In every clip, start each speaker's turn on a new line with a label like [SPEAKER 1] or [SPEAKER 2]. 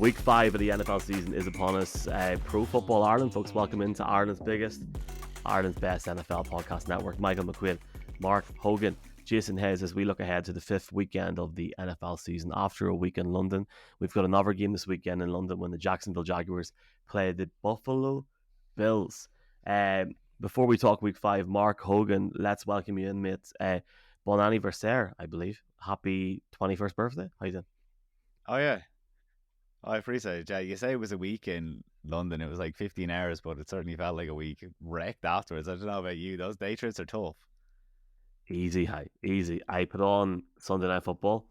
[SPEAKER 1] Week 5 of the NFL season is upon us. Pro Football Ireland, folks, welcome into Ireland's biggest, Ireland's best NFL podcast network. Michael McQuaid, Mark Hogan, Jason Hayes, as we look ahead to the 5th weekend of the NFL season. After a week in London, we've got another game this weekend in London when the Jacksonville Jaguars play the Buffalo Bills. Before we talk Week 5, Mark Hogan, let's welcome you in, mate. Bon anniversaire, I believe. Happy 21st birthday. How you doing?
[SPEAKER 2] Oh, yeah. I appreciate it. Yeah, you say it was a week in London. It was like 15 hours, but it certainly felt like a week. Wrecked afterwards. I don't know about you. Those day trips are tough.
[SPEAKER 1] Easy. I put on Sunday Night Football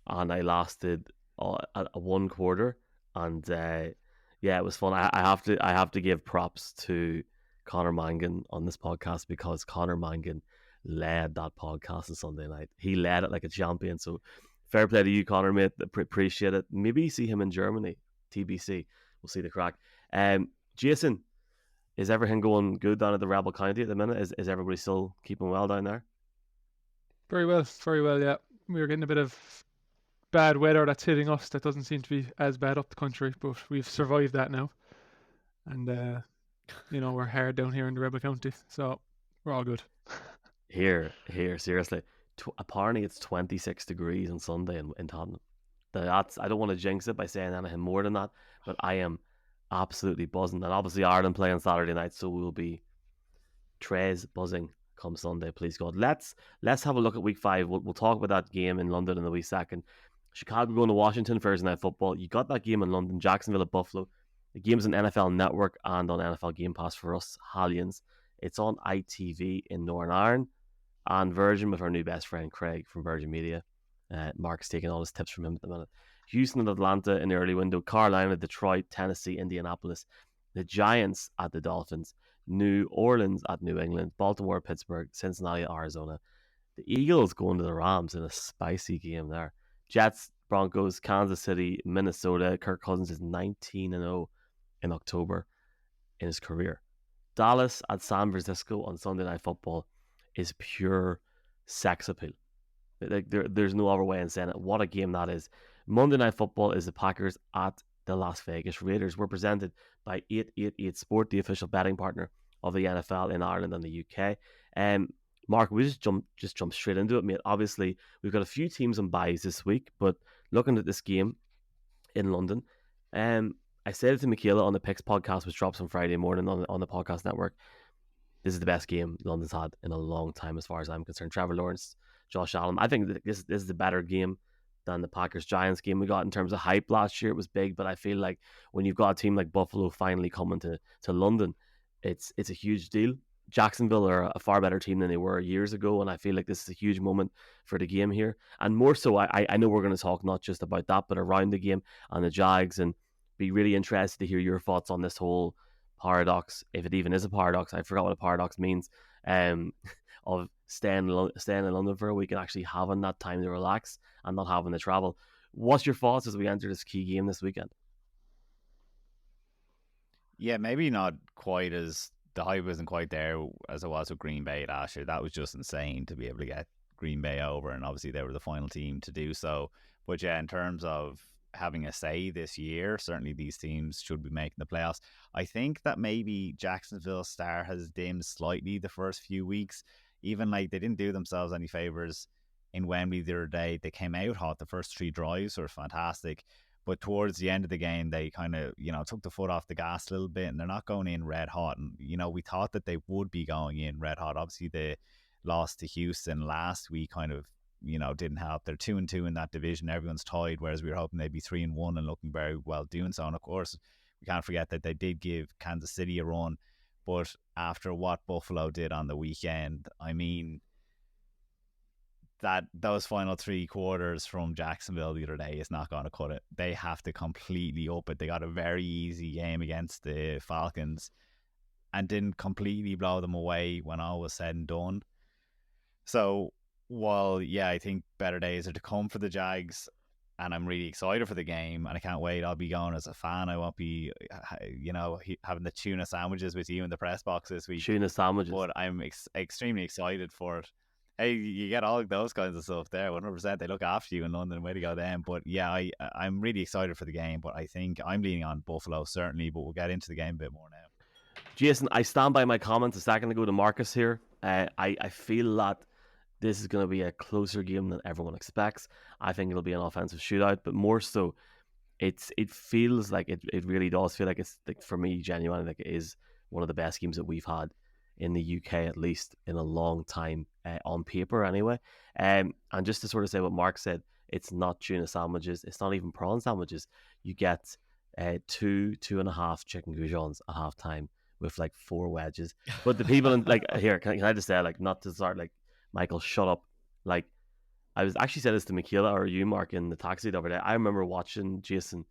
[SPEAKER 1] and I lasted a one quarter, and it was fun. I have to give props to Conor Mangan on this podcast, because Conor Mangan led that podcast on Sunday night. He led it like a champion. So fair play to you, Conor, mate. Appreciate it. Maybe see him in Germany. TBC. We'll see the crack. Jason, is everything going good down at the Rebel County at the minute? Is everybody still keeping well down there?
[SPEAKER 3] Very well, yeah. We're getting a bit of bad weather that's hitting us that doesn't seem to be as bad up the country, but we've survived that now. And, we're hard down here in the Rebel County, so we're all good.
[SPEAKER 1] Here, seriously. Apparently it's 26 degrees on Sunday in Tottenham. I don't want to jinx it by saying anything more than that, but I am absolutely buzzing. And obviously Ireland play on Saturday night, so we'll be Trey's buzzing come Sunday, please God. Let's have a look at Week 5. We'll talk about that game in London in a wee second. Chicago going to Washington, Thursday Night Football. You got that game in London. Jacksonville at Buffalo. The game's on NFL Network and on NFL Game Pass for us Hallians. It's on ITV in Northern Ireland and Virgin with our new best friend Craig from Virgin Media. Mark's taking all his tips from him at the minute. Houston and Atlanta in the early window. Carolina, Detroit, Tennessee, Indianapolis. The Giants at the Dolphins. New Orleans at New England. Baltimore, Pittsburgh, Cincinnati, Arizona. The Eagles going to the Rams in a spicy game there. Jets, Broncos, Kansas City, Minnesota. Kirk Cousins is 19-0 in October in his career. Dallas at San Francisco on Sunday Night Football is pure sex appeal. There's no other way in saying it. What a game that is. Monday Night Football is the Packers at the Las Vegas Raiders. We're presented by 888 Sport, the official betting partner of the NFL in Ireland and the UK. Mark, we just jump straight into it, mate. Obviously, we've got a few teams on buys this week, but looking at this game in London, I said it to Michaela on the Picks podcast, which drops on Friday morning on the podcast network. This is the best game London's had in a long time, as far as I'm concerned. Trevor Lawrence, Josh Allen. I think this is the better game than the Packers-Giants game we got in terms of hype. Last year it was big, but I feel like when you've got a team like Buffalo finally coming to London, it's a huge deal. Jacksonville are a far better team than they were years ago, and I feel like this is a huge moment for the game here. And more so, I know we're going to talk not just about that, but around the game and the Jags, and be really interested to hear your thoughts on this whole paradox, if it even is a paradox. I forgot what a paradox means, of staying in London for a week and actually having that time to relax and not having to travel. What's your thoughts as we enter this key game this weekend?
[SPEAKER 2] Yeah, maybe not quite as the hype isn't quite there as it was with Green Bay last year. That was just insane to be able to get Green Bay over, and obviously they were the final team to do so. But yeah, in terms of having a say this year, certainly these teams should be making the playoffs. I think that maybe Jacksonville's star has dimmed slightly the first few weeks. Even like they didn't do themselves any favors in Wembley the other day. They came out hot. The first 3 drives were fantastic, but towards the end of the game, they kind of, took the foot off the gas a little bit, and they're not going in red hot. And, we thought that they would be going in red hot. Obviously, the loss to Houston last week kind of, didn't help. They're 2-2 in that division. Everyone's tied, whereas we were hoping they'd be 3-1 and looking very well doing so. And of course, we can't forget that they did give Kansas City a run. But after what Buffalo did on the weekend, I mean, that those final 3 quarters from Jacksonville the other day is not going to cut it. They have to completely up it. They got a very easy game against the Falcons and didn't completely blow them away when all was said and done. So while, yeah, I think better days are to come for the Jags, and I'm really excited for the game, and I can't wait. I'll be going as a fan. I won't be, having the tuna sandwiches with you in the press box this week.
[SPEAKER 1] Tuna sandwiches.
[SPEAKER 2] But I'm extremely excited for it. Hey, you get all those kinds of stuff there. 100%. They look after you in London. Way to go, then. But yeah, I'm really excited for the game. But I think I'm leaning on Buffalo certainly. But we'll get into the game a bit more now.
[SPEAKER 1] Jason, I stand by my comments a second ago to Marcus here. I feel that this is going to be a closer game than everyone expects. I think it'll be an offensive shootout, but more so, it feels like it really does feel like it's like, for me, genuinely, like it is one of the best games that we've had in the UK, at least in a long time, on paper anyway. And just to sort of say what Mark said, it's not tuna sandwiches, it's not even prawn sandwiches. You get 2.5 chicken goujons at halftime with like 4 wedges. But the people in like here, can I just say, like, not to start like, Michael, shut up. Like, I was actually said this to Michaela or you, Mark, in the taxi the other day. I remember watching, Jason,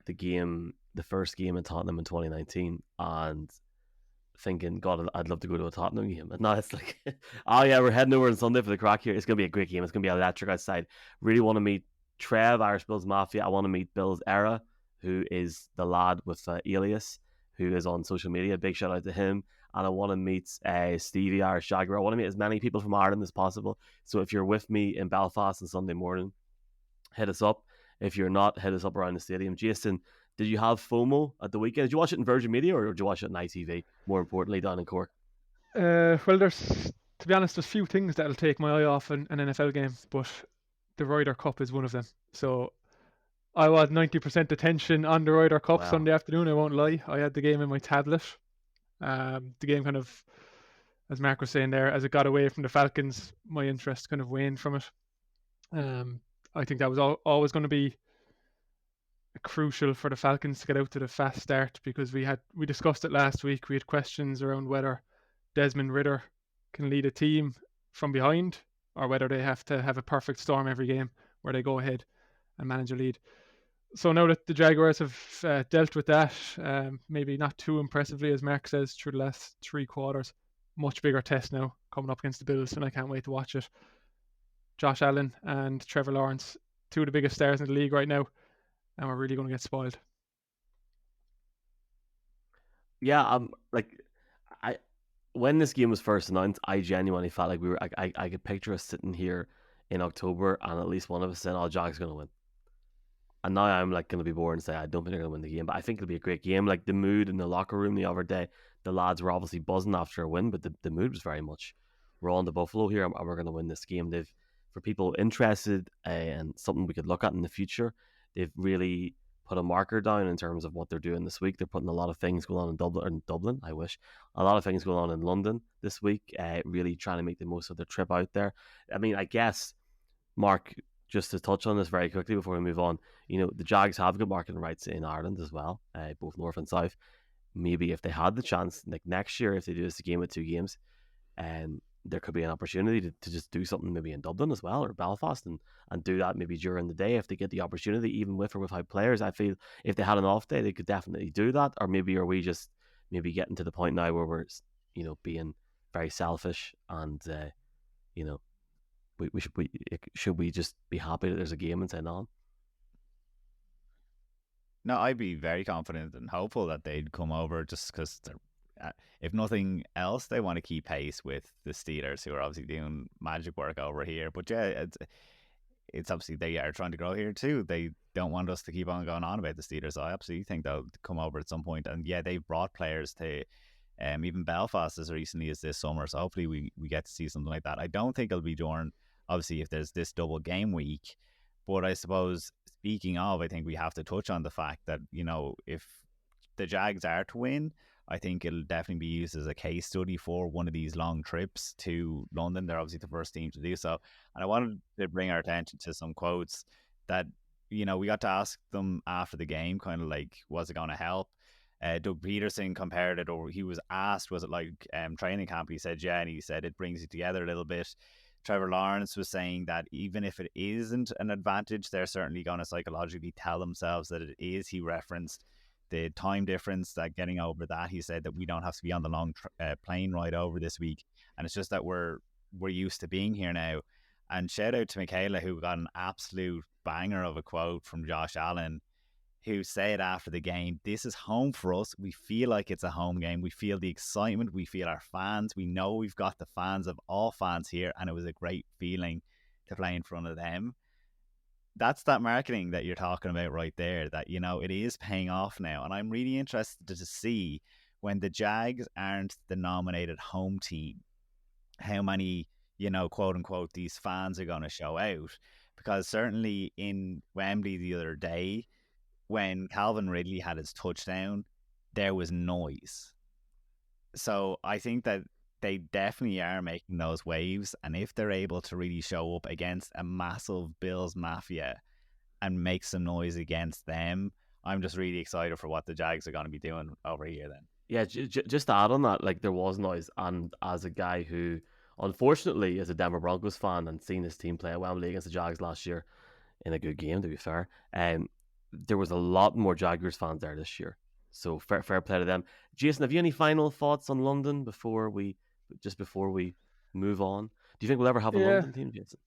[SPEAKER 1] the first game in Tottenham in 2019, and thinking, God, I'd love to go to a Tottenham game. And now it's like, oh yeah, we're heading over on Sunday for the crack here. It's going to be a great game. It's going to be electric outside. Really want to meet Trev, Irish Bills Mafia. I want to meet Bill's Era, who is the lad with Elias, who is on social media. Big shout out to him. And I want to meet Stevie, Irish Jaguar. I want to meet as many people from Ireland as possible. So if you're with me in Belfast on Sunday morning, hit us up. If you're not, hit us up around the stadium. Jason, did you have FOMO at the weekend? Did you watch it in Virgin Media or did you watch it on ITV? More importantly, down in Cork.
[SPEAKER 3] Well, to be honest, there's few things that'll take my eye off an NFL game, but the Ryder Cup is one of them. So I was 90% attention on the Ryder Cup Sunday afternoon. I won't lie. I had the game in my tablet. The game kind of, as Mark was saying there, as it got away from the Falcons, my interest kind of waned from it. I think that was always going to be crucial for the Falcons to get out to the fast start, because we discussed it last week. We had questions around whether Desmond Ridder can lead a team from behind or whether they have to have a perfect storm every game where they go ahead and manage a lead. So now that the Jaguars have dealt with that, maybe not too impressively, as Mark says, through the last 3 quarters, much bigger test now coming up against the Bills, and I can't wait to watch it. Josh Allen and Trevor Lawrence, 2 of the biggest stars in the league right now, and we're really going to get spoiled.
[SPEAKER 1] Yeah, when this game was first announced, I genuinely felt like I could picture us sitting here in October and at least one of us saying, "Oh, Jags going to win." And now I'm like going to be bored and say, I don't think they're going to win the game, but I think it'll be a great game. Like the mood in the locker room the other day, the lads were obviously buzzing after a win, but the mood was very much, we're on to Buffalo here and we're going to win this game. For people interested and something we could look at in the future, they've really put a marker down in terms of what they're doing this week. They're putting a lot of things going on in Dublin. I wish a lot of things going on in London this week. Really trying to make the most of their trip out there. I mean, I guess, Mark, just to touch on this very quickly before we move on, the Jags have good marketing rights in Ireland as well, both north and south. Maybe if they had the chance, like next year, if they do this game with 2 games, there could be an opportunity to just do something maybe in Dublin as well or Belfast and do that maybe during the day if they get the opportunity, even with or without players. I feel if they had an off day, they could definitely do that. Or maybe are we just maybe getting to the point now where we're being very selfish and should we just be happy that there's a game and say no?
[SPEAKER 2] No, I'd be very confident and hopeful that they'd come over just because if nothing else, they want to keep pace with the Steelers, who are obviously doing magic work over here. But yeah, it's obviously they are trying to grow here too. They don't want us to keep on going on about the Steelers. I absolutely think they'll come over at some point. And yeah, they've brought players to even Belfast as recently as this summer. So hopefully we get to see something like that. I don't think it'll be during, obviously, if there's this double game week. But I suppose, speaking of, I think we have to touch on the fact that, if the Jags are to win, I think it'll definitely be used as a case study for one of these long trips to London. They're obviously the first team to do so. And I wanted to bring our attention to some quotes that, we got to ask them after the game, kind of like, was it going to help? Doug Peterson compared it, or he was asked, was it like training camp? He said, yeah, and he said it brings you together a little bit. Trevor Lawrence was saying that even if it isn't an advantage, they're certainly going to psychologically tell themselves that it is. He referenced the time difference, that getting over that. He said that we don't have to be on the long plane ride over this week, and it's just that we're used to being here now. And shout out to Michaela, who got an absolute banger of a quote from Josh Allen. who said after the game, this is home for us. We feel like it's a home game. We feel the excitement. We feel our fans. We know we've got the fans of all fans here, and it was a great feeling to play in front of them. That's that marketing that you're talking about right there, that, you know, it is paying off now. And I'm really interested to see when the Jags aren't the nominated home team, how many, you know, quote unquote, these fans are going to show out. Because certainly in Wembley the other day, when Calvin Ridley had his touchdown, there was noise. So I think that they definitely are making those waves. And if they're able to really show up against a massive Bills mafia and make some noise against them, I'm just really excited for what the Jags are going to be doing over here then.
[SPEAKER 1] Yeah, just to add on that, like, there was noise, and as a guy who, unfortunately, is a Denver Broncos fan and seen his team play at Wembley against the Jags last year in a good game, to be fair, there was a lot more Jaguars fans there this year. So fair play to them. Jason, have you any final thoughts on London before we move on? Do you think we'll ever have a London team, Jason?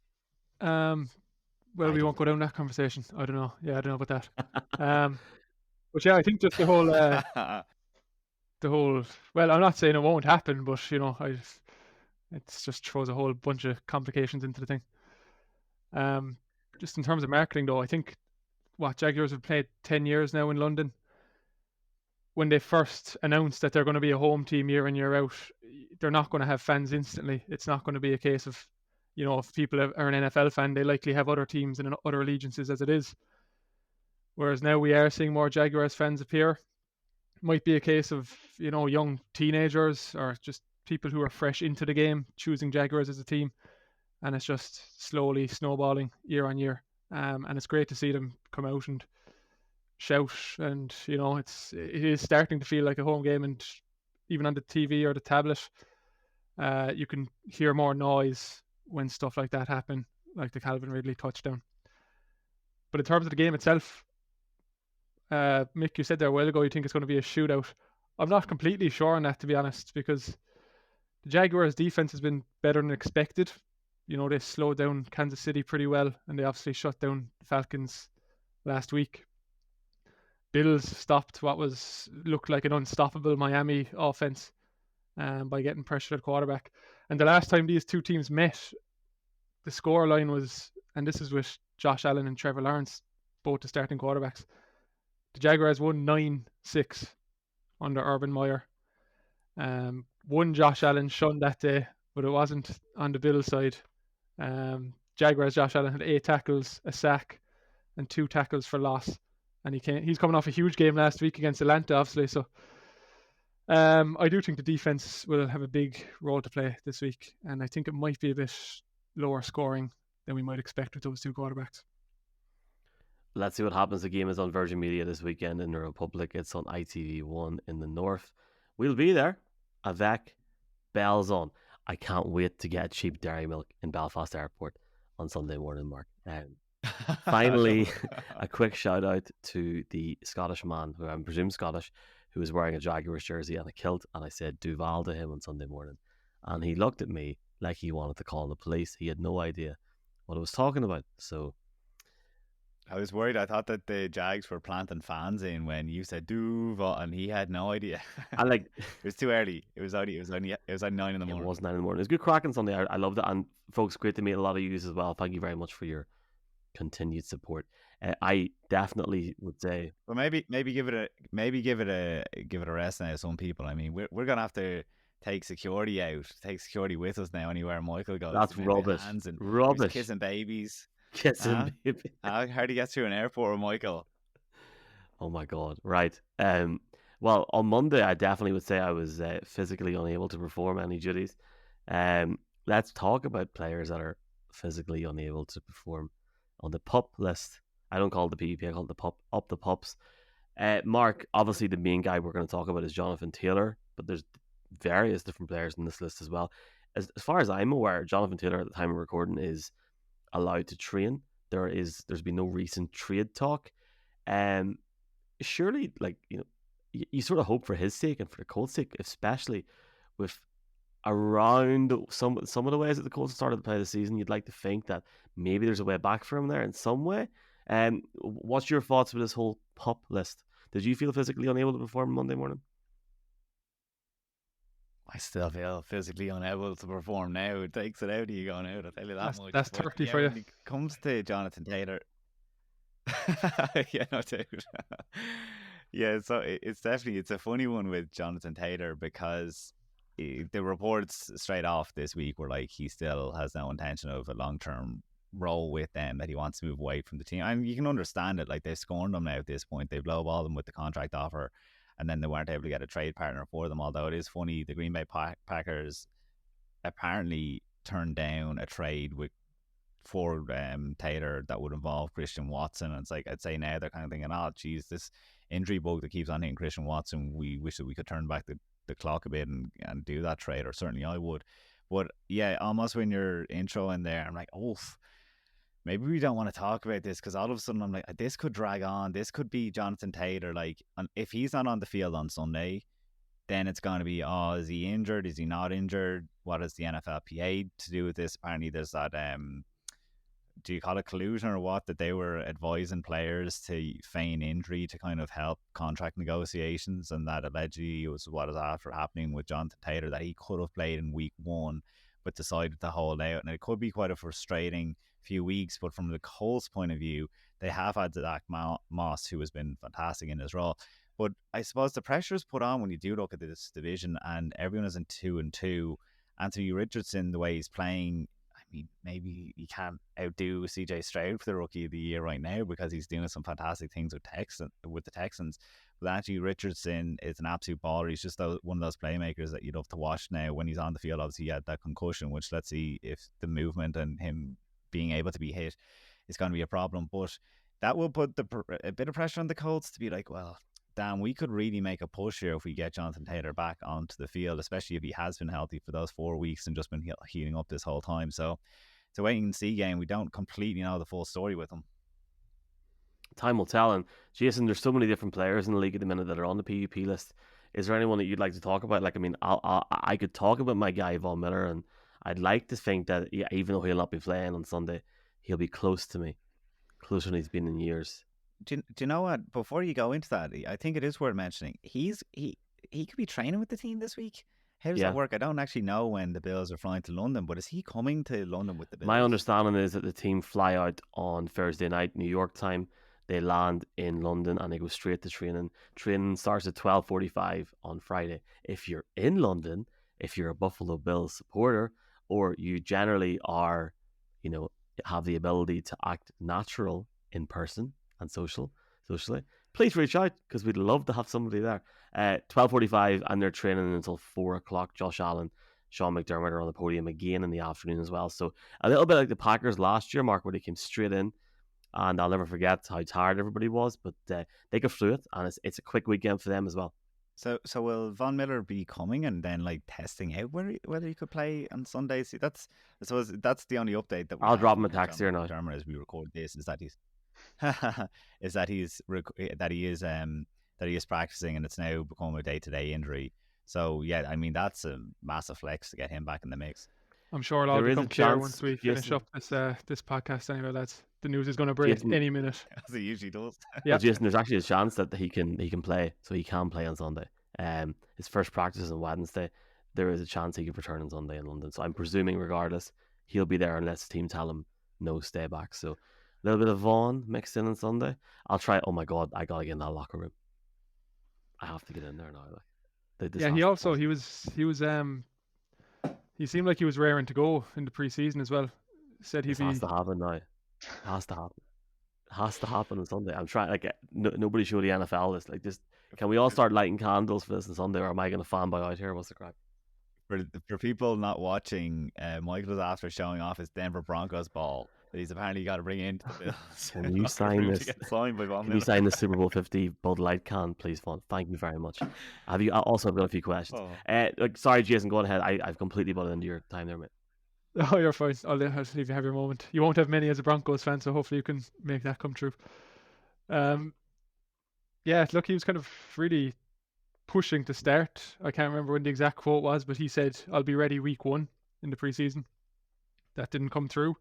[SPEAKER 3] Well, we won't go down that conversation. I don't know. Yeah, I don't know about that. But yeah, I think just the whole well, I'm not saying it won't happen, but you know, it just throws a whole bunch of complications into the thing. Just in terms of marketing, though, I think Jaguars have played 10 years now in London. When they first announced that they're going to be a home team year in, year out, they're not going to have fans instantly. It's not going to be a case of, you know, if people are an NFL fan, they likely have other teams and other allegiances as it is. Whereas now we are seeing more Jaguars fans appear. Might be a case of, you know, young teenagers or just people who are fresh into the game choosing Jaguars as a team, and it's just slowly snowballing year on year. And it's great to see them come out and shout, and you know, it is starting to feel like a home game. And even on the TV or the tablet, you can hear more noise when stuff like that happen, like the Calvin Ridley touchdown. But in terms of the game itself, Mick, you said there a while ago you think it's going to be a shootout. I'm not completely sure on that, to be honest, because the Jaguars' defense has been better than expected. You know, they slowed down Kansas City pretty well, and they obviously shut down the Falcons last week. Bills stopped what looked like an unstoppable Miami offense by getting pressure at quarterback. And the last time these two teams met, the scoreline was, and this is with Josh Allen and Trevor Lawrence, both the starting quarterbacks, the Jaguars won 9-6 under Urban Meyer. One Josh Allen shunned that day, but it wasn't on the Bills side. Jaguars Josh Allen had 8 tackles, a sack, and 2 tackles for loss. And he's coming off a huge game last week against Atlanta, obviously. So I do think the defense will have a big role to play this week. And I think it might be a bit lower scoring than we might expect with those two quarterbacks.
[SPEAKER 1] Let's see what happens. The game is on Virgin Media this weekend in the Republic. It's on ITV1 in the north. We'll be there. Avec bells on. I can't wait to get cheap dairy milk in Belfast Airport on Sunday morning, Mark. Finally, a quick shout out to the Scottish man, who I presume Scottish, who was wearing a Jaguars jersey and a kilt, and I said Duval to him on Sunday morning, and he looked at me like he wanted to call the police. He had no idea what I was talking about. So
[SPEAKER 2] I was worried. I thought that the Jags were planting fans in when you said Duval, and he had no idea.
[SPEAKER 1] And like,
[SPEAKER 2] it was too early. It was like 9 in the morning.
[SPEAKER 1] It was 9 in the morning. It was good cracking Sunday. I loved it, and folks, great to meet a lot of you as well. Thank you very much for your continued support. I definitely would say,
[SPEAKER 2] well, maybe give it a rest now. Some people, I mean, we're gonna have to take security with us now anywhere Michael goes.
[SPEAKER 1] That's rubbish. Rubbish.
[SPEAKER 2] Kissing babies.
[SPEAKER 1] Kissing babies.
[SPEAKER 2] How do you get through an airport with Michael?
[SPEAKER 1] Oh my God! Right. Well, on Monday, I definitely would say I was physically unable to perform any duties. Let's talk about players that are physically unable to perform on the pup list. I don't call it the PEP, I call it the pup. Up the pups. Mark, obviously the main guy we're going to talk about is Jonathan Taylor, but there's various different players in this list as well. As far as I'm aware, Jonathan Taylor at the time of recording is allowed to train. There's been no recent trade talk. Surely, like, you know, you sort of hope for his sake and for the Colts' sake, especially with around some of the ways that the Colts started to play the season, you'd like to think that maybe there's a way back for him there in some way. What's your thoughts with this whole pup list? Did you feel physically unable to perform Monday morning?
[SPEAKER 2] I still feel physically unable to perform now. It takes it out of you going out, I'll tell you that much.
[SPEAKER 3] That's
[SPEAKER 2] But
[SPEAKER 3] 30
[SPEAKER 2] yeah,
[SPEAKER 3] for you.
[SPEAKER 2] when it comes to Jonathan Taylor, yeah, no, dude. Yeah, so it's definitely, it's a funny one with Jonathan Taylor because the reports straight off this week were like he still has no intention of a long-term role with them, that he wants to move away from the team. And you can understand it. Like, they've scorned him now at this point. They've lowballed him with the contract offer, and then they weren't able to get a trade partner for them. Although it is funny, the Green Bay Packers apparently turned down a trade for Taylor that would involve Christian Watson. And it's like, I'd say now they're kind of thinking, oh, geez, this injury bug that keeps on hitting Christian Watson, we wish that we could turn back the clock a bit and do that trade, or certainly I would. But yeah, almost when you're intro in there, I'm like, oh, maybe we don't want to talk about this, because all of a sudden I'm like, this could drag on. This could be Jonathan Taylor. Like, if he's not on the field on Sunday, then it's going to be, oh, is he injured? Is he not injured? What is the NFLPA to do with this? Apparently there's that, do you call it collusion or what, that they were advising players to feign injury to kind of help contract negotiations, and that allegedly was what is after happening with Jonathan Taylor, that he could have played in week 1 but decided to hold out. And it could be quite a frustrating few weeks, but from the Colts point of view, they have had Zach Moss, who has been fantastic in his role. But I suppose the pressure is put on when you do look at this division, and everyone is in 2-2. Anthony Richardson, the way he's playing, I mean, maybe he can't outdo CJ Stroud for the Rookie of the Year right now, because he's doing some fantastic things with the Texans. But Anthony Richardson is an absolute baller. He's just one of those playmakers that you love to watch now. When he's on the field, obviously he had that concussion, which let's see if the movement and him being able to be hit is going to be a problem. But that will put a bit of pressure on the Colts to be like, well, damn, we could really make a push here if we get Jonathan Taylor back onto the field, especially if he has been healthy for those 4 weeks and just been healing up this whole time. So it's a wait and see game. We don't completely know the full story with him.
[SPEAKER 1] Time will tell. And Jason, there's so many different players in the league at the minute that are on the PUP list. Is there anyone that you'd like to talk about? Like, I mean, I could talk about my guy Von Miller, and I'd like to think that even though he'll not be playing on Sunday, he'll be close to me, closer than he's been in years.
[SPEAKER 2] Do you know what? Before you go into that, I think it is worth mentioning. He could be training with the team this week. How does that work? I don't actually know when the Bills are flying to London, but is he coming to London with the Bills?
[SPEAKER 1] My understanding is that the team fly out on Thursday night, New York time. They land in London and they go straight to training. Training starts at 12:45 on Friday. If you're in London, if you're a Buffalo Bills supporter, or you generally are, have the ability to act natural in person and socially, please reach out, because we'd love to have somebody there. 12:45, and they're training until 4 o'clock. Josh Allen, Sean McDermott are on the podium again in the afternoon as well. So a little bit like the Packers last year, Mark, where they came straight in, and I'll never forget how tired everybody was, but they got through it, and it's a quick weekend for them as well.
[SPEAKER 2] So will Von Miller be coming and then like testing out whether he could play on Sunday? See, I suppose that's the only update that
[SPEAKER 1] I'll drop him a text here now.
[SPEAKER 2] As we record this, is that he is practicing, and it's now become a day-to-day injury. So yeah, I mean, that's a massive flex to get him back in the mix.
[SPEAKER 3] I'm sure it'll all become clear once we finish up this podcast anyway, lads. The news is going to break any minute.
[SPEAKER 2] As it usually does.
[SPEAKER 1] Yeah, well, Jason, there's actually a chance that he can play, so he can play on Sunday. His first practice is on Wednesday. There is a chance he could return on Sunday in London. So I'm presuming, regardless, he'll be there unless the team tell him no, stay back. So a little bit of Vaughn mixed in on Sunday. I'll try. Oh my God, I gotta get in that locker room. I have to get in there now. He
[SPEAKER 3] seemed like he was raring to go in the preseason as well. Said he
[SPEAKER 1] has to happen now. Has to happen. Has to happen on Sunday. I'm trying. Like, nobody show the NFL this. Like, just can we all start lighting candles for this on Sunday, or am I going to fanboy out here? What's the crack?
[SPEAKER 2] For people not watching, Michael was after showing off his Denver Broncos ball that he's apparently got to bring into the Bills.
[SPEAKER 1] Can you sign this? Can you sign the Super Bowl 50 Bud Light can, please, Vaughn? Thank you very much. I've got a few questions. Sorry, Jason, go ahead. I've completely butted into your time there, mate.
[SPEAKER 3] Oh, you're fine. I'll leave you have your moment. You won't have many as a Broncos fan, so hopefully you can make that come true. Yeah, look, he was kind of really pushing to start. I can't remember when the exact quote was, but he said, I'll be ready week 1 in the preseason. That didn't come through.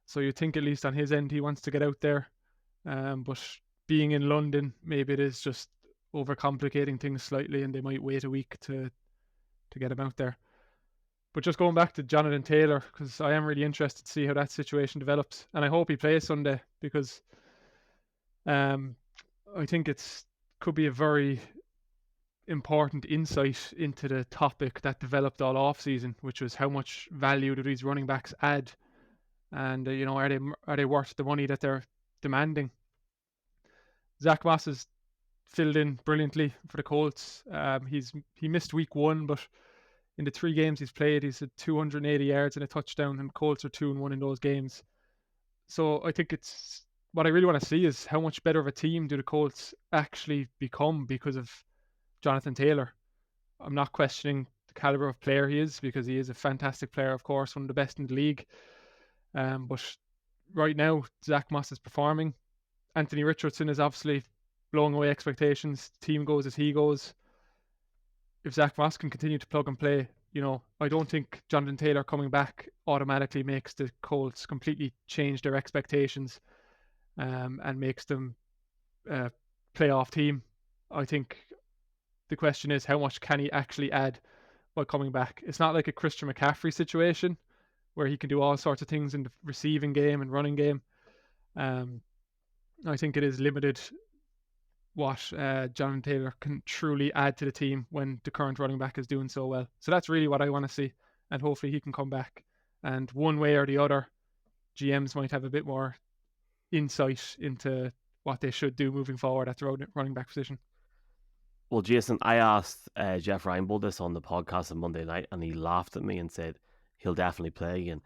[SPEAKER 3] So you think at least on his end, he wants to get out there But being in London, maybe it is just overcomplicating things slightly, and they might wait a week to get him out there. But just going back to Jonathan Taylor, because I am really interested to see how that situation develops, and I hope he plays Sunday, because I think could be a very important insight into the topic that developed all off season, which was how much value do these running backs add, and are they worth the money that they're demanding? Zach Moss has filled in brilliantly for the Colts. He missed week 1, but in the 3 games he's played, he's had 280 yards and a touchdown, and Colts are 2-1 in those games. So I think it's what I really want to see is how much better of a team do the Colts actually become because of Jonathan Taylor. I'm not questioning the caliber of player he is, because he is a fantastic player, of course, one of the best in the league. But right now, Zach Moss is performing. Anthony Richardson is obviously blowing away expectations. The team goes as he goes. If Zach Moss can continue to plug and play, I don't think Jonathan Taylor coming back automatically makes the Colts completely change their expectations and makes them a playoff team. I think the question is, how much can he actually add by coming back? It's not like a Christian McCaffrey situation where he can do all sorts of things in the receiving game and running game. I think it is limited what Jonathan Taylor can truly add to the team when the current running back is doing so well. So that's really what I want to see, and hopefully he can come back. And one way or the other, GMs might have a bit more insight into what they should do moving forward at the running back position.
[SPEAKER 1] Well, Jason, I asked Jeff Reinebold this on the podcast on Monday night, and he laughed at me and said he'll definitely play again.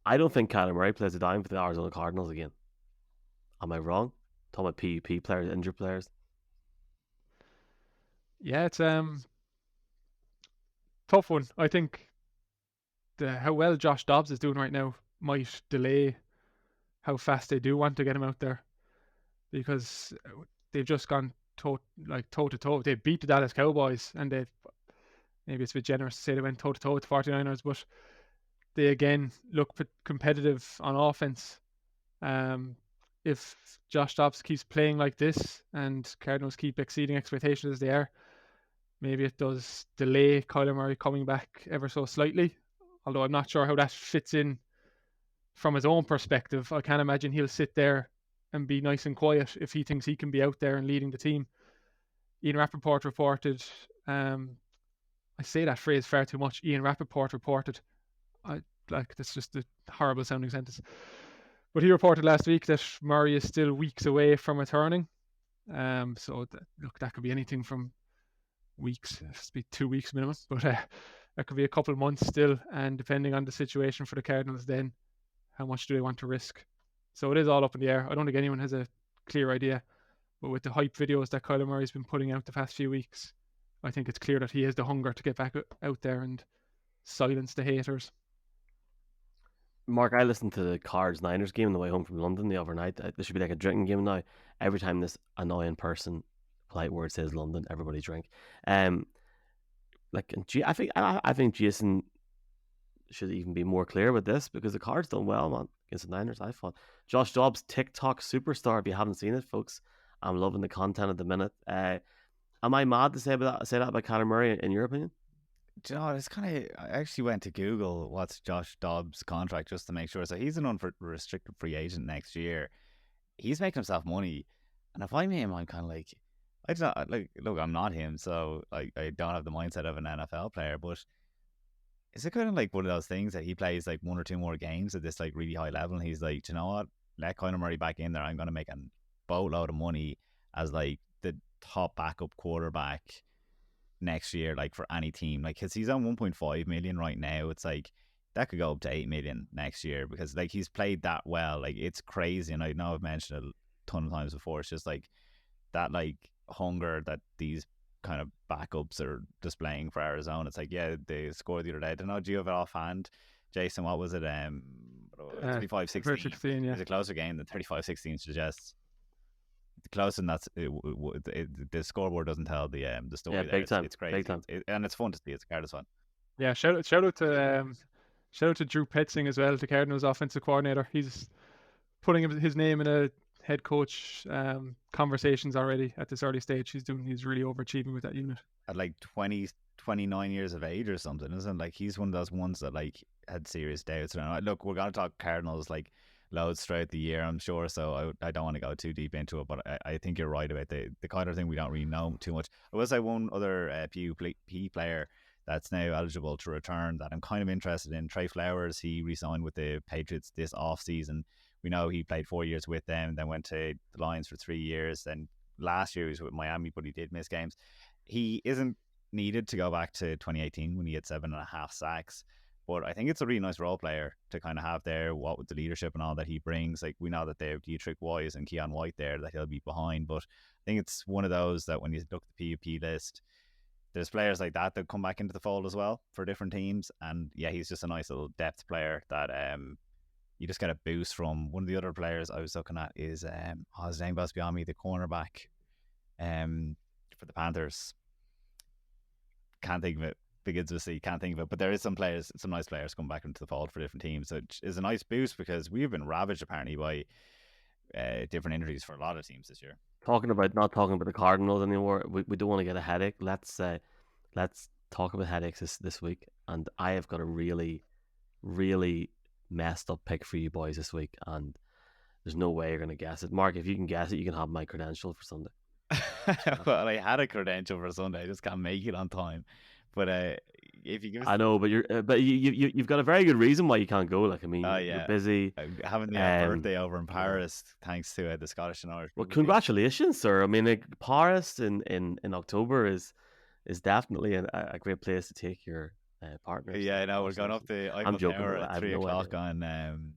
[SPEAKER 1] I don't think Kyler Murray plays a dime for the Arizona Cardinals again. Am I wrong? Talking about PUP players, injured players.
[SPEAKER 3] Yeah, it's tough one. I think how well Josh Dobbs is doing right now might delay how fast they do want to get him out there, because they've just gone toe to toe. They beat the Dallas Cowboys, and maybe it's a bit generous to say they went toe to toe with the 49ers, but they again look competitive on offense. If Josh Dobbs keeps playing like this and Cardinals keep exceeding expectations as they are, maybe it does delay Kyler Murray coming back ever so slightly. Although I'm not sure how that fits in from his own perspective. I can't imagine he'll sit there and be nice and quiet if he thinks he can be out there and leading the team. Ian Rappaport reported, I say that phrase far too much. Ian Rappaport reported, that's just a horrible sounding sentence. But he reported last week that Murray is still weeks away from returning. So that could be anything from weeks, it's be 2 weeks minimum, but that could be a couple of months still. And depending on the situation for the Cardinals, then how much do they want to risk? So it is all up in the air. I don't think anyone has a clear idea. But with the hype videos that Kyler Murray's been putting out the past few weeks, I think it's clear that he has the hunger to get back out there and silence the haters.
[SPEAKER 1] Mark, I listened to the Cards-Niners game on the way home from London the other night. There should be like a drinking game now. Every time this annoying person, polite word, says London, everybody drink. I think Jason should even be more clear with this, because the Cards done well, man, against the Niners. I thought Josh Dobbs, TikTok superstar. If you haven't seen it, folks, I'm loving the content at the minute. Am I mad to say that about Kyler Murray, in your opinion?
[SPEAKER 2] Do you know, it's kind of. I actually went to Google what's Josh Dobbs' contract just to make sure. So he's an unrestricted free agent next year. He's making himself money, and if I'm him, I'm kind of like, I don't like. Look, I'm not him, so I don't have the mindset of an NFL player. But is it kind of like one of those things that he plays like 1 or 2 more games at this like really high level, and he's like, do you know what? Let Kyler Murray back in there. I'm going to make a boatload of money as like the top backup quarterback next year, like for any team. Like, cause he's on 1.5 million right now. It's like that could go up to 8 million next year, because like he's played that well. Like, it's crazy. And I know I've mentioned it a ton of times before. It's just like that, like hunger that these kind of backups are displaying for Arizona. It's like, yeah, they scored the other day. I don't know, do you have it offhand, Jason? What was it? 35-16.
[SPEAKER 3] 16, yeah.
[SPEAKER 2] It was a closer game than 35-16 suggests. The close, and that's the scoreboard doesn't tell the story.
[SPEAKER 1] Yeah,
[SPEAKER 2] there.
[SPEAKER 1] big time.
[SPEAKER 2] It's crazy,
[SPEAKER 1] big time.
[SPEAKER 2] And it's fun to see. It's a Cardinals fun.
[SPEAKER 3] Yeah, shout out to Drew Petzing as well, the Cardinals offensive coordinator. He's putting his name in a head coach conversations already at this early stage. He's really overachieving with that unit.
[SPEAKER 2] At like 20, 29 years of age or something, isn't it? Like he's one of those ones that like had serious doubts. And look, we're going to talk Cardinals like loads throughout the year, I'm sure. So I don't want to go too deep into it, but I think you're right about the kind of thing we don't really know too much. I will say one other PUP player that's now eligible to return that I'm kind of interested in. Trey Flowers, he re-signed with the Patriots this offseason. We know he played 4 years with them, then went to the Lions for 3 years. Then last year he was with Miami, but he did miss games. He isn't needed to go back to 2018 when he had 7.5 sacks. But I think it's a really nice role player to kind of have there, what with the leadership and all that he brings. Like we know that they have Dietrich Wise and Keon White there that he'll be behind. But I think it's one of those that when you look at the PUP list, there's players like that come back into the fold as well for different teams. And yeah, he's just a nice little depth player that you just get a boost from. One of the other players I was looking at is his name goes beyond me, the cornerback for the Panthers. Can't think of it. Begins with C. Can't think of it. But there is some nice players come back into the fold for different teams. Which is a nice boost because we've been ravaged apparently by different injuries for a lot of teams this year.
[SPEAKER 1] Not talking about the Cardinals anymore. We don't want to get a headache. Let's talk about headaches this week. And I have got a really, really messed up pick for you boys this week, and there's no way you're going to guess it. Mark, if you can guess it, you can have my credential for Sunday.
[SPEAKER 2] Well, I had a credential for Sunday. I just can't make it on time. But if you give us...
[SPEAKER 1] I know, but you've got a very good reason why you can't go. Like, I mean, you're busy.
[SPEAKER 2] Having the birthday over in Paris, thanks to the Scottish and Irish.
[SPEAKER 1] Well, congratulations, sir. I mean, like, Paris in October is definitely a great place to take your partner.
[SPEAKER 2] Yeah, I know. We're going up the Eiffel Tower at 3 o'clock on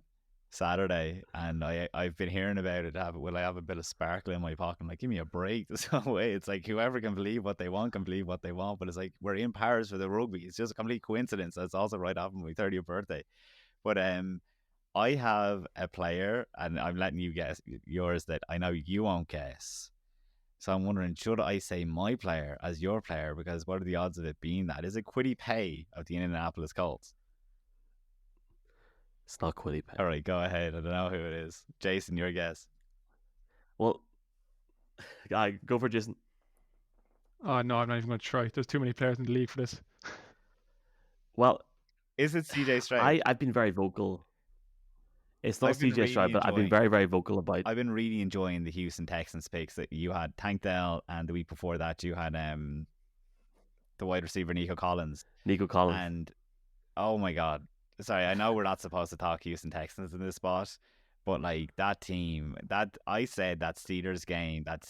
[SPEAKER 2] Saturday, and I've been hearing about it. Will I have a bit of sparkle in my pocket? I'm like, give me a break. There's no way. It's like whoever can believe what they want can believe what they want. But it's like we're in Paris for the rugby. It's just a complete coincidence. That's also right after my 30th birthday. But I have a player, and I'm letting you guess yours that I know you won't guess. So I'm wondering, should I say my player as your player? Because what are the odds of it being that? Is it Kwity Paye of the Indianapolis Colts?
[SPEAKER 1] It's not Kwity Paye.
[SPEAKER 2] All right, go ahead. I don't know who it is. Jason, your guess.
[SPEAKER 1] Well, go for Jason.
[SPEAKER 3] Oh, no, I'm not even going to try. There's too many players in the league for this.
[SPEAKER 1] Well,
[SPEAKER 2] is it CJ Stroud?
[SPEAKER 1] I've been very vocal. It's not CJ Stroud, but I've been very, very vocal about.
[SPEAKER 2] I've been really enjoying the Houston Texans picks that you had. Tank Dell, and the week before that you had the wide receiver Nico Collins. And oh my God. Sorry, I know we're not supposed to talk Houston Texans in this spot, but like that team, that I said that Steelers game, that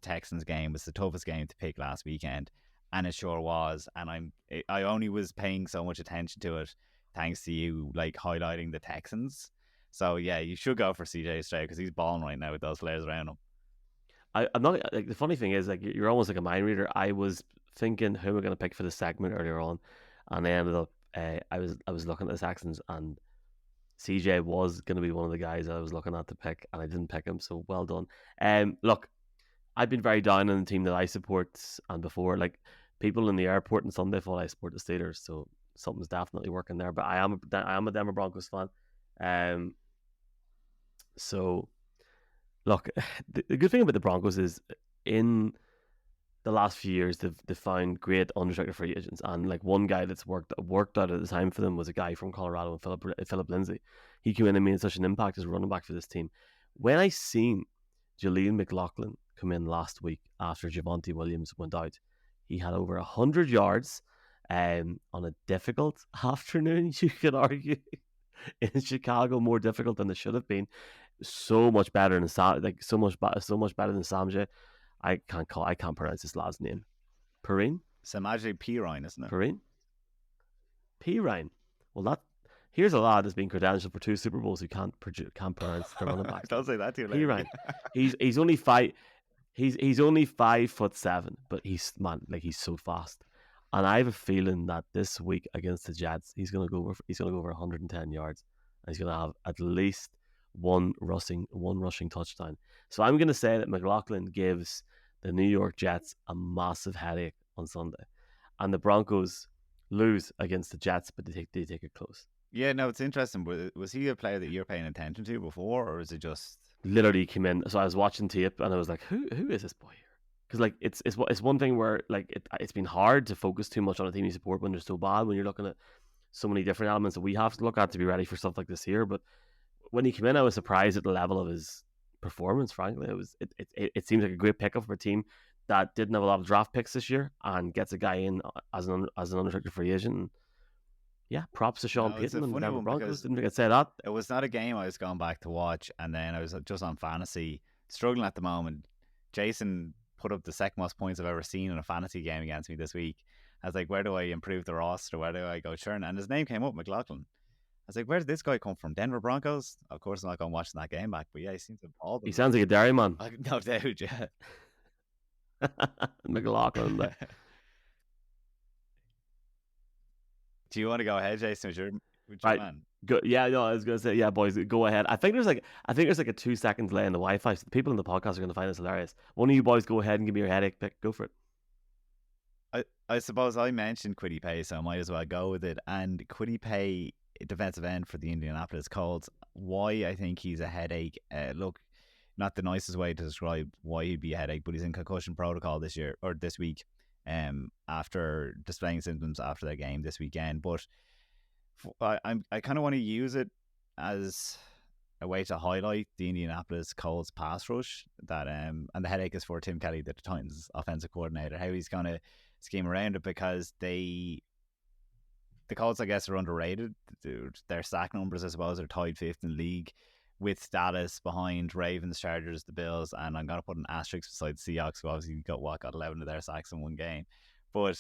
[SPEAKER 2] Texans game was the toughest game to pick last weekend, and it sure was. And I only was paying so much attention to it thanks to you like highlighting the Texans. So yeah, you should go for CJ Stroud because he's balling right now with those players around him.
[SPEAKER 1] I'm not like, the funny thing is like you're almost like a mind reader. I was thinking who we're going to pick for the segment earlier on, and I ended up. I was looking at the Texans, and CJ was going to be one of the guys I was looking at to pick, and I didn't pick him. So well done. Look, I've been very down on the team that I support, and before, like people in the airport on Sunday thought I support the Steelers, so something's definitely working there. But I am a Denver Broncos fan. So look, the good thing about the Broncos is in the last few years they've found great unrestricted free agents, and like one guy that's worked out at the time for them was a guy from Colorado, and Philip Lindsay. He came in and made such an impact as a running back for this team. When I seen Jaleel McLaughlin come in last week after Javonte Williams went out, he had over 100 yards on a difficult afternoon, you could argue, in Chicago, more difficult than it should have been. So much better than so much better than Samjay. I can't pronounce this lad's name. Perrine?
[SPEAKER 2] Samaje Perine, isn't it?
[SPEAKER 1] Perrine? Perine. Well, here's a lad that's been credentialed for 2 Super Bowls who can't pronounce the running back.
[SPEAKER 2] Don't say that too late.
[SPEAKER 1] Perine. He's only 5. He's only 5'7", but he's so fast. And I have a feeling that this week against the Jets, he's gonna go over 110 yards, and he's gonna have at least one rushing touchdown. So I'm going to say that McLaughlin gives the New York Jets a massive headache on Sunday, and the Broncos lose against the Jets, but they take it close.
[SPEAKER 2] Yeah, no, it's interesting. Was he a player that you're paying attention to before, or is it just
[SPEAKER 1] literally came in. So I was watching tape and I was like, who is this boy here? Because like it's one thing where like it's been hard to focus too much on a team you support when they're so bad, when you're looking at so many different elements that we have to look at to be ready for stuff like this here. But when he came in, I was surprised at the level of his performance. Frankly, it seems like a great pickup for a team that didn't have a lot of draft picks this year and gets a guy in as an unrestricted free agent. And yeah, props to Sean
[SPEAKER 2] No, it's a
[SPEAKER 1] Payton and
[SPEAKER 2] funny
[SPEAKER 1] Denver
[SPEAKER 2] one
[SPEAKER 1] Broncos.
[SPEAKER 2] because
[SPEAKER 1] Didn't think I'd say that.
[SPEAKER 2] it was not a game I was going back to watch, and then I was just on fantasy, struggling at the moment. Jason put up the second most points I've ever seen in a fantasy game against me this week. I was like, where do I improve the roster? Where do I go churn? And his name came up, McLaughlin. I was like, where did this guy come from? Denver Broncos? Of course, I'm not going watching that game back, but yeah, he seems to have all them.
[SPEAKER 1] He sounds like a dairyman.
[SPEAKER 2] No doubt, yeah.
[SPEAKER 1] McLaughlin.
[SPEAKER 2] Do you want to go ahead, Jason? With your
[SPEAKER 1] Right.
[SPEAKER 2] man?
[SPEAKER 1] Good. Yeah, no, I was gonna say, yeah, boys, go ahead. I think there's like a 2-second delay in the Wi-Fi. So the people in the podcast are gonna find this hilarious. One of you boys go ahead and give me your headache pick. Go for it.
[SPEAKER 2] I suppose I mentioned Kwity Paye, so I might as well go with it. And Kwity Paye, defensive end for the Indianapolis Colts. Why I think he's a headache. Look, not the nicest way to describe why he'd be a headache, but he's in concussion protocol this week. After displaying symptoms after their game this weekend. But I kind of want to use it as a way to highlight the Indianapolis Colts pass rush that and the headache is for Tim Kelly, the Titans offensive coordinator, how he's going to scheme around it, because the Colts, I guess, are underrated. Their sack numbers, I suppose, are tied 5th in the league, with status behind Ravens, Chargers, the Bills, and I'm going to put an asterisk beside the Seahawks, who obviously got 11 of their sacks in one game. But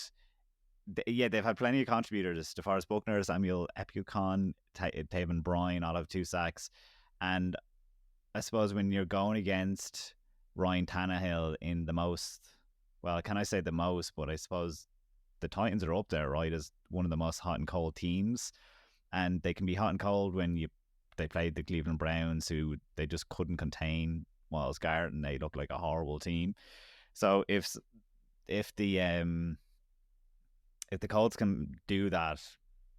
[SPEAKER 2] they've had plenty of contributors. DeForest Buckner, Samuel Epukon, Taven Bryan all have 2 sacks. And I suppose when you're going against Ryan Tannehill in the most, well, can I say the most, but I suppose the Titans are up there, right, as one of the most hot and cold teams. And they can be hot and cold when they played the Cleveland Browns, who they just couldn't contain Myles Garrett, and they look like a horrible team. So if the Colts can do that,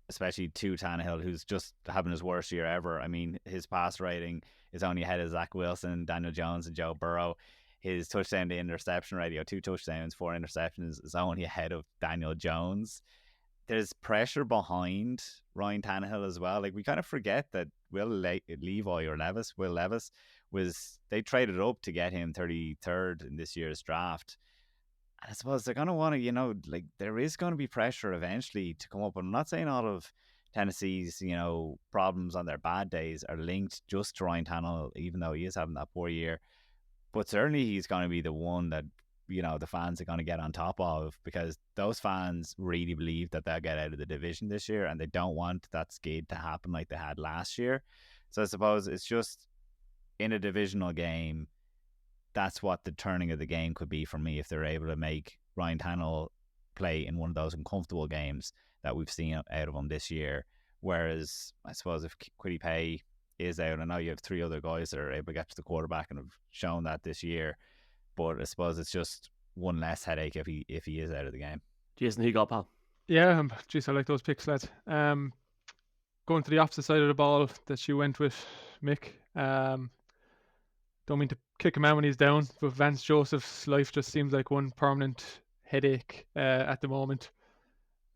[SPEAKER 2] especially to Tannehill, who's just having his worst year ever. I mean, his pass rating is only ahead of Zach Wilson, Daniel Jones, and Joe Burrow. His touchdown to interception ratio, 2 touchdowns, 4 interceptions, is only ahead of Daniel Jones. There's pressure behind Ryan Tannehill as well. Like, we kind of forget that Will Levis they traded up to get him 33rd in this year's draft. And I suppose they're going to want to, there is going to be pressure eventually to come up. And I'm not saying all of Tennessee's, problems on their bad days are linked just to Ryan Tannehill, even though he is having that poor year. But certainly he's going to be the one that, the fans are going to get on top of, because those fans really believe that they'll get out of the division this year, and they don't want that skid to happen like they had last year. So I suppose it's just in a divisional game, that's what the turning of the game could be for me, if they're able to make Ryan Tannehill play in one of those uncomfortable games that we've seen out of him this year. Whereas I suppose if Kwity Paye is out, I know you have 3 other guys that are able to get to the quarterback and have shown that this year, but I suppose it's just one less headache if he is out of the game.
[SPEAKER 1] Jason, who you got, pal?
[SPEAKER 3] Yeah, geez, I like those picks, lads. Going to the opposite side of the ball that you went with, Mick. Don't mean to kick him out when he's down, but Vance Joseph's life just seems like one permanent headache at the moment.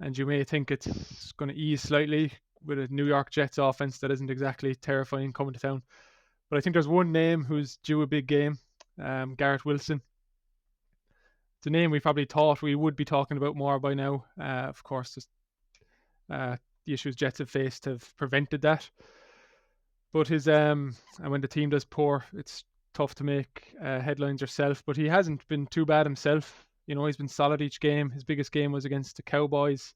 [SPEAKER 3] And you may think it's going to ease slightly with a New York Jets offense that isn't exactly terrifying coming to town. But I think there's one name who's due a big game, Garrett Wilson. It's a name we probably thought we would be talking about more by now. Of course, just, the issues Jets have faced have prevented that. But his and when the team does poor, it's tough to make headlines yourself. But he hasn't been too bad himself. He's been solid each game. His biggest game was against the Cowboys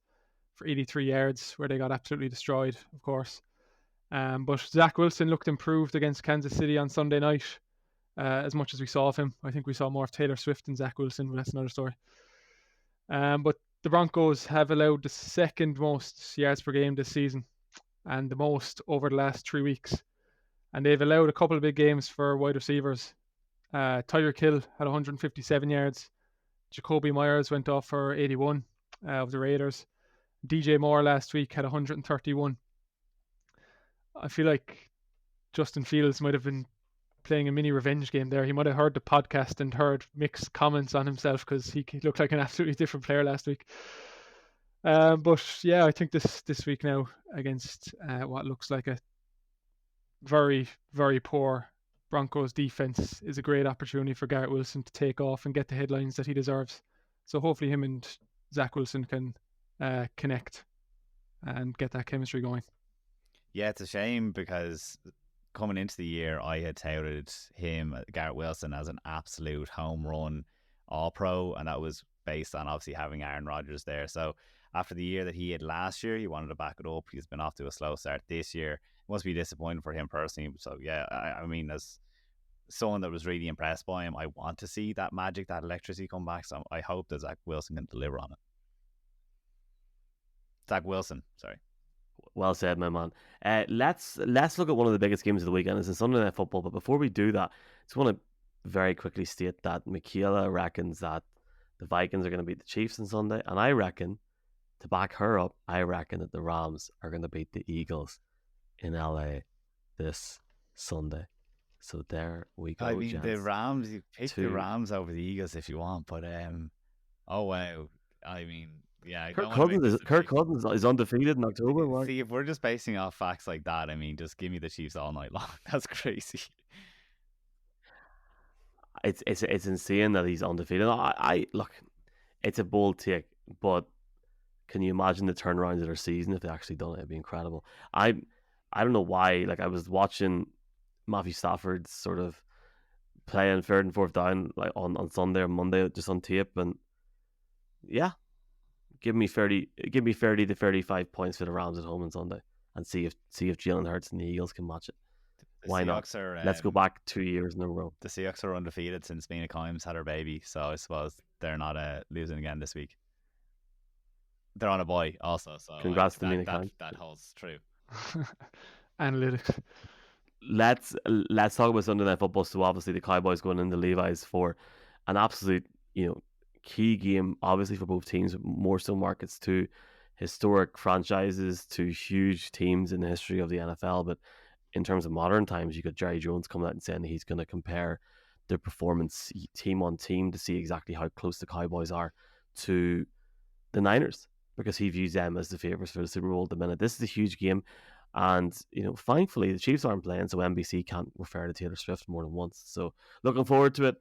[SPEAKER 3] for 83 yards, where they got absolutely destroyed, of course. But Zach Wilson looked improved against Kansas City on Sunday night, as much as we saw of him. I think we saw more of Taylor Swift than Zach Wilson, but that's another story. But the Broncos have allowed the 2nd most yards per game this season, and the most over the last 3 weeks. And they've allowed a couple of big games for wide receivers. Tyreek Hill had 157 yards. Jacoby Myers went off for 81 of the Raiders. DJ Moore last week had 131. I feel like Justin Fields might have been playing a mini revenge game there. He might have heard the podcast and heard mixed comments on himself because he looked like an absolutely different player last week. But yeah, I think this week now against what looks like a very, very poor Broncos defense is a great opportunity for Garrett Wilson to take off and get the headlines that he deserves. So hopefully him and Zach Wilson can connect and get that chemistry going.
[SPEAKER 2] Yeah, it's a shame because coming into the year, I had touted him, Garrett Wilson, as an absolute home run all-pro, and that was based on obviously having Aaron Rodgers there. So after the year that he had last year, he wanted to back it up. He's been off to a slow start this year. It must be disappointing for him personally. So yeah, I mean, as someone that was really impressed by him, I want to see that magic, that electricity come back. So I hope that Zach Wilson can deliver on it. Zach Wilson, sorry.
[SPEAKER 1] Well said, my man. Let's look at one of the biggest games of the weekend. It's in Sunday Night Football. But before we do that, I just want to very quickly state that Michaela reckons that the Vikings are going to beat the Chiefs on Sunday, and I reckon, to back her up, I reckon that the Rams are going to beat the Eagles in LA this Sunday. So there we go.
[SPEAKER 2] I mean,
[SPEAKER 1] gents.
[SPEAKER 2] the Rams, you pick the Rams over the Eagles if you want, but oh wow, I mean, yeah,
[SPEAKER 1] Kirk Cousins is undefeated in October. Right?
[SPEAKER 2] See, if we're just basing off facts like that, I mean, just give me the Chiefs all night long. That's crazy.
[SPEAKER 1] It's insane that he's undefeated. I look, it's a bold take, but can you imagine the turnaround of their season if they actually done it? It'd be incredible. I don't know why. Like, I was watching Matthew Stafford sort of playing third and fourth down like on Sunday or Monday just on tape, and yeah, give me 30 to 35 points for the Rams at home on Sunday, and see if Jalen Hurts and the Eagles can match it. Why not? Let's go back 2 years in a row.
[SPEAKER 2] The Seahawks are undefeated since Mina Kimes had her baby, so I suppose they're not losing again this week. They're on a bye also, so
[SPEAKER 1] congrats to Mina Kimes.
[SPEAKER 2] That holds true.
[SPEAKER 3] Analytics.
[SPEAKER 1] Let's talk about Sunday Night Football. So obviously the Cowboys going into Levi's for an absolute key game, obviously for both teams, more so markets to historic franchises, to huge teams in the history of the NFL. But in terms of modern times, you got Jerry Jones coming out and saying that he's going to compare their performance team on team to see exactly how close the Cowboys are to the Niners, because he views them as the favourites for the Super Bowl at the minute. This is a huge game, and thankfully the Chiefs aren't playing, so NBC can't refer to Taylor Swift more than once. So looking forward to it.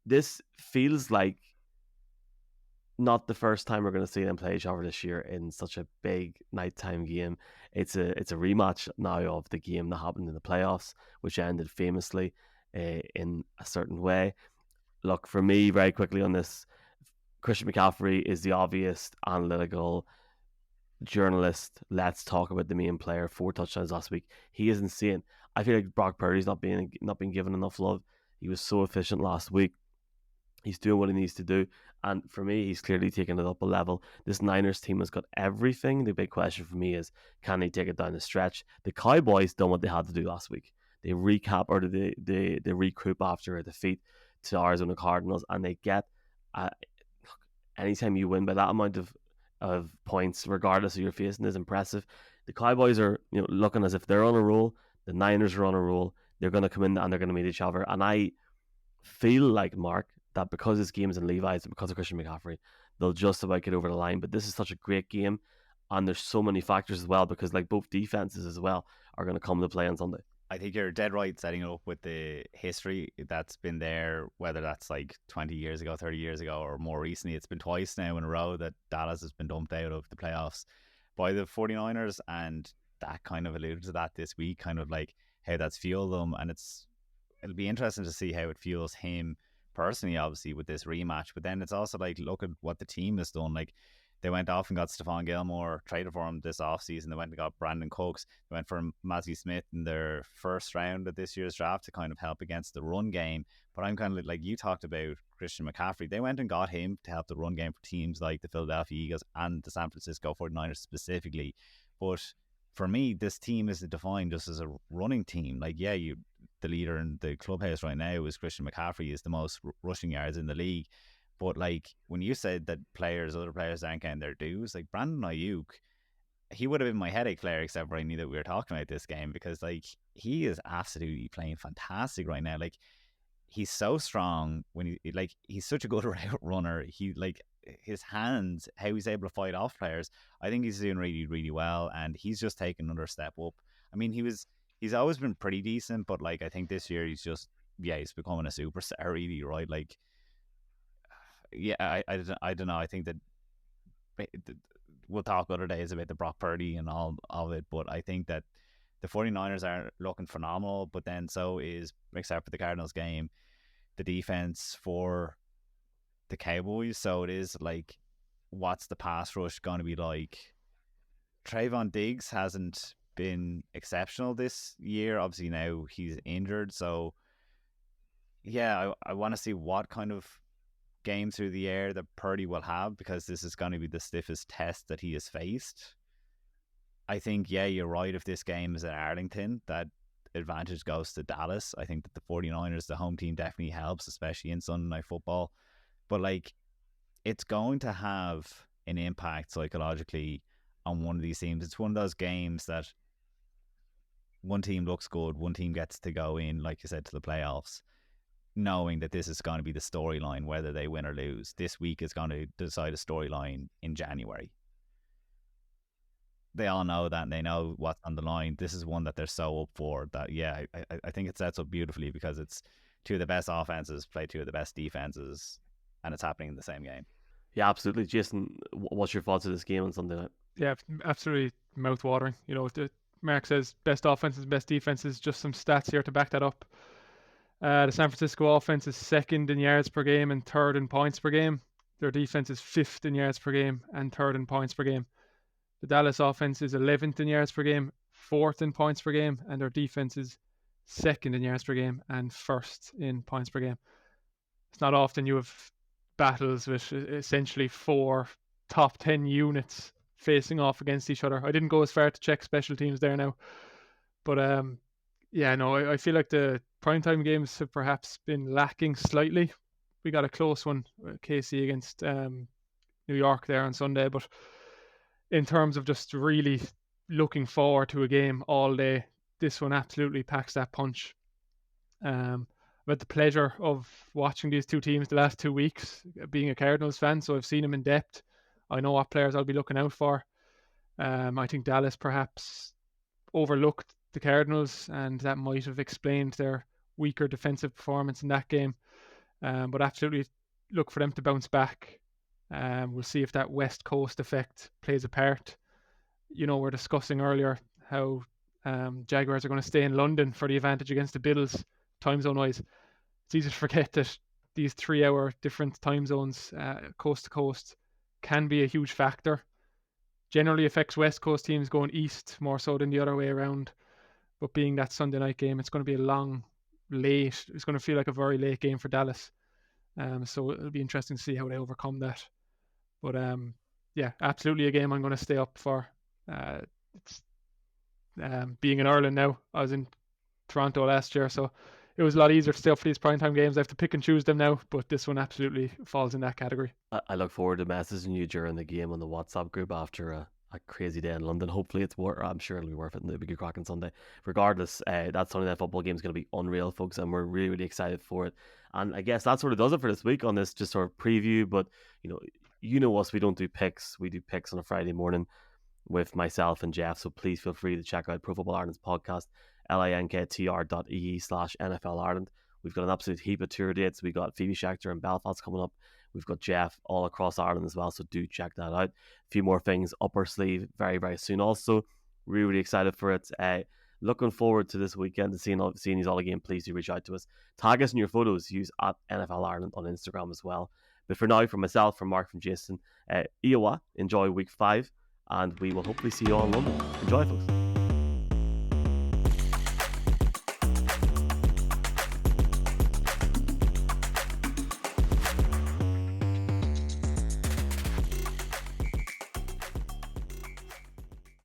[SPEAKER 1] This feels like not the first time we're going to see them play each other this year in such a big nighttime game. It's a rematch now of the game that happened in the playoffs, which ended famously in a certain way. Look, for me, very quickly on this, Christian McCaffrey is the obvious analytical journalist. Let's talk about the main player. 4 touchdowns last week. He is insane. I feel like Brock Purdy's not being given enough love. He was so efficient last week. He's doing what he needs to do. And for me, he's clearly taking it up a level. This Niners team has got everything. The big question for me is, can they take it down the stretch? The Cowboys done what they had to do last week. They they recoup after a defeat to Arizona Cardinals, and they get anytime you win by that amount of points, regardless of your facing, is impressive. The Cowboys are looking as if they're on a roll. The Niners are on a roll. They're going to come in and they're going to meet each other. And I feel like, Mark, that because this game is in Levi's and because of Christian McCaffrey, they'll just about get over the line. But this is such a great game, and there's so many factors as well, because like both defenses as well are going to come to play on Sunday.
[SPEAKER 2] I think you're dead right setting it up with the history that's been there, whether that's like 20 years ago, 30 years ago, or more recently. It's been twice now in a row that Dallas has been dumped out of the playoffs by the 49ers, and that kind of alluded to that this week, kind of like how that's fueled them. And it'll be interesting to see how it fuels him personally, obviously, with this rematch. But then it's also like, look at what the team has done. Like, they went off and got Stephon Gilmore, traded for him this offseason. They went and got Brandon Cooks. They went for Matthew Smith in their first round of this year's draft to kind of help against the run game. But I'm kind of like you talked about Christian McCaffrey. They went and got him to help the run game for teams like the Philadelphia Eagles and the San Francisco 49ers specifically. But for me, this team is defined just as a running team. Like, yeah, the leader in the clubhouse right now is Christian McCaffrey, is the most rushing yards in the league. But like when you said that other players aren't getting their dues, like Brandon Ayuk he would have been my headache player, except for I knew that we were talking about this game, because like he is absolutely playing fantastic right now. Like he's so strong when he's such a good route runner. He like his hands, how he's able to fight off players. I think he's doing really, really well, and he's just taken another step up. I mean, he's always been pretty decent, but like I think this year he's becoming a superstar, really, right? Like, yeah, I don't know. I think that we'll talk other days about the Brock Purdy and all of it, but I think that the 49ers are looking phenomenal, but then so is, except for the Cardinals game, the defense for the Cowboys. So it is like, what's the pass rush going to be like? Trayvon Diggs hasn't been exceptional this year. Obviously now he's injured, so yeah, I want to see what kind of game through the air that Purdy will have, because this is going to be the stiffest test that he has faced. I think, yeah, you're right. If this game is at Arlington, that advantage goes to Dallas. I think that the 49ers, the home team, definitely helps, especially in Sunday Night Football. But like, it's going to have an impact psychologically on one of these teams. It's one of those games that one team looks good, one team gets to go in, like you said, to the playoffs, knowing that this is going to be the storyline, whether they win or lose. This week is going to decide a storyline in January. They all know that, and they know what's on the line. This is one that they're so up for that, yeah, I think it sets up beautifully, because it's two of the best offenses play two of the best defenses, and it's happening in the same game.
[SPEAKER 1] Yeah, absolutely. Jason, what's your thoughts of this game on Sunday night?
[SPEAKER 3] Yeah, absolutely mouth-watering. You know, Mark says best offenses, best defenses, just some stats here to back that up. The San Francisco offense is second in yards per game and third in points per game. Their defense is fifth in yards per game and third in points per game. The Dallas offense is 11th in yards per game, fourth in points per game, and their defense is second in yards per game and first in points per game. It's not often you have battles with essentially 4 top 10 units facing off against each other. I didn't go as far to check special teams there now, but I feel like the primetime games have perhaps been lacking slightly. We got a close one, KC against New York there on Sunday, but in terms of just really looking forward to a game all day, this one absolutely packs that punch. I've had the pleasure of watching these two teams the last 2 weeks, being a Cardinals fan, so I've seen them in depth. I know what players I'll be looking out for. I think Dallas perhaps overlooked the Cardinals, and that might have explained their weaker defensive performance in that game. But absolutely look for them to bounce back. We'll see if that West Coast effect plays a part. You know, we're discussing earlier how Jaguars are going to stay in London for the advantage against the Bills, time zone wise. It's easy to forget that these 3-hour different time zones, coast to coast, can be a huge factor. Generally affects West Coast teams going east more so than the other way around. But being that Sunday night game, it's going to be a long, late. It's going to feel like a very late game for Dallas. So it'll be interesting to see how they overcome that. But yeah, absolutely a game I'm going to stay up for. It's being in Ireland now. I was in Toronto last year, so it was a lot easier to stay up for these primetime games. I have to pick and choose them now, but this one absolutely falls in that category.
[SPEAKER 1] I look forward to messaging you during the game on the WhatsApp group after a crazy day in London. Hopefully it's worth. I'm sure it'll be worth it, and it'll be a crack on Sunday. Regardless, that Sunday Night Football game is going to be unreal, folks, and we're really, really excited for it. And I guess that sort of does it for this week on this just sort of preview. But you know us, we don't do picks. We do picks on a Friday morning with myself and Jeff. So please feel free to check out Pro Football Ireland's podcast, linktr.ee/NFL Ireland. We've got an absolute heap of tour dates. We've got Phoebe Schechter in Belfast coming up. We've got Jeff all across Ireland as well, so do check that out. A few more things up our sleeve very, very soon. Also, really, really excited for it. Looking forward to this weekend and seeing these all again. Please do reach out to us. Tag us in your photos. Use @NFL Ireland on Instagram as well. But for now, from myself, from Mark, from Jason, Iowa, enjoy week 5, and we will hopefully see you all in London. Enjoy, folks.